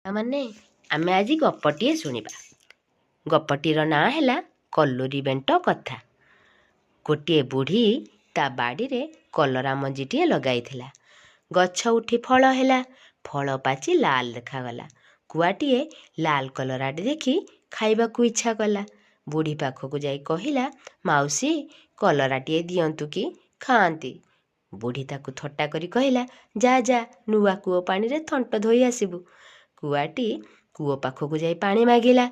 ମାନେ ଆମେ ଆଜି ଗପଟିଏ ଶୁଣିବା। ଗପଟିର ନାଁ ହେଲା କଲୁରୀ ବେଣ୍ଟ କଥା। ଗୋଟିଏ ବୁଢ଼ୀ ତା ବାଡ଼ିରେ କଲରା ମଞ୍ଜିଟିଏ ଲଗାଇଥିଲା। ଗଛ ଉଠି ଫଳ ହେଲା। ଫଳ ପାଚି ଲାଲ ଦେଖାଗଲା। କୁଆଟିଏ ଲାଲ କଲରାଟି ଦେଖି ଖାଇବାକୁ ଇଚ୍ଛା କଲା। ବୁଢ଼ୀ ପାଖକୁ ଯାଇ କହିଲା, ମାଉସୀ, କଲରାଟିଏ ଦିଅନ୍ତୁ କି ଖାଆନ୍ତି। ବୁଢ଼ୀ ତାକୁ ଥଟ୍ଟା କରି କହିଲା, ଯା ଯା, ନୂଆ କୂଅ ପାଣିରେ ଥଣ୍ଟ ଧୋଇ ଆସିବୁ। କୁଆଟି କୂଅ ପାଖକୁ ଯାଇ ପାଣି ମାଗିଲା।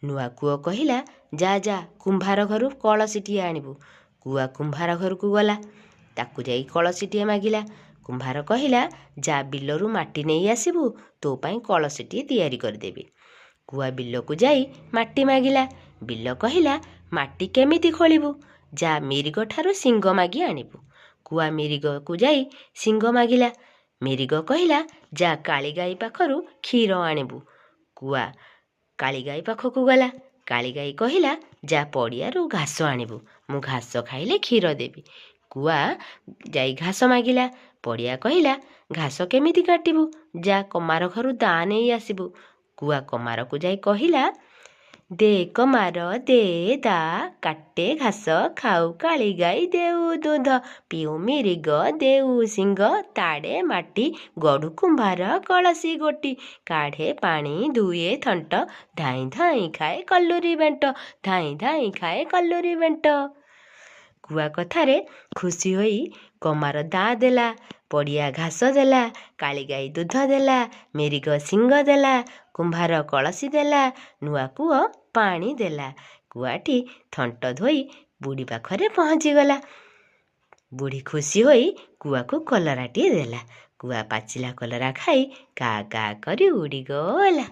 ନୂଆ କୂଅ କହିଲା, ଯା ଯା, କୁମ୍ଭାର ଘରୁ କଳସିଟିଏ ଆଣିବୁ। କୁଆ କୁମ୍ଭାର ଘରକୁ ଗଲା। ତାକୁ ଯାଇ କଳସିଟିଏ ମାଗିଲା। କୁମ୍ଭାର କହିଲା, ଯା ବିଲରୁ ମାଟି ନେଇ ଆସିବୁ, ତୋ ପାଇଁ କଳସିଟିଏ ତିଆରି କରିଦେବି। କୁଆ ବିଲକୁ ଯାଇ ମାଟି ମାଗିଲା। ବିଲ କହିଲା, ମାଟି କେମିତି ଖୋଳିବୁ? ଯା ମିରିଗ ଠାରୁ ଶିଙ୍ଗ ମାଗି ଆଣିବୁ। କୁଆ ମିରିଗକୁ ଯାଇ ଶିଙ୍ଗ ମାଗିଲା। ମିରିଗ କହିଲା, ଯା କାଳିଗାଈ ପାଖରୁ କ୍ଷୀର ଆଣିବୁ। କୁଆ କାଳିଗାଈ ପାଖକୁ ଗଲା। କାଳିଗାଈ କହିଲା, ଯା ପଡ଼ିଆରୁ ଘାସ ଆଣିବୁ, ମୁଁ ଘାସ ଖାଇଲେ କ୍ଷୀର ଦେବି। କୁଆ ଯାଇ ଘାସ ମାଗିଲା। ପଡ଼ିଆ କହିଲା, ଘାସ କେମିତି କାଟିବୁ? ଯା କମାର ଘରୁ ଦା ନେଇ ଆସିବୁ। କୁଆ କମାରକୁ ଯାଇ କହିଲା, ଦେ କମାର ଦେ ଦା, କାଟେ ଘାସ, ଖାଉ କାଳିଗାଈ, ଦେଉ ଦୁଧ, ପିଉ ମିରିଗ, ଦେଉ ଶିଙ୍ଗ, ତାଡ଼େ ମାଟି, ଗଢ଼ୁ କୁମ୍ଭାର କଳସି ଗୋଟି, କାଢ଼େ ପାଣି, ଧୁଏ ଥଣ୍ଟ, ଧାଇଁ ଧାଇଁ ଖାଏ କଲୁରୀ ବେଣ୍ଟ, ଧାଇଁ ଧାଇଁ ଖାଏ କଲୁରୀ ବେଣ୍ଟ। କୁଆ କଥାରେ ଖୁସି ହୋଇ କମାର ଦା ଦେଲା, ପଡ଼ିଆ ଘାସ ଦେଲା, କାଳିଗାଈ ଦୁଧ ଦେଲା, ମିରିଗ ଶିଙ୍ଗ ଦେଲା, କୁମ୍ଭାର କଳସି ଦେଲା, ନୂଆ କୂଅ ପାଣି ଦେଲା। କୁଆଟି ଥଣ୍ଟ ଧୋଇ ବୁଢ଼ୀ ପାଖରେ ପହଞ୍ଚିଗଲା। ବୁଢ଼ୀ ଖୁସି ହୋଇ କୁଆକୁ କଲରାଟିଏ ଦେଲା। କୁଆ ପାଚିଲା କଲରା ଖାଇ କା କା କରି ଉଡ଼ିଗଲା।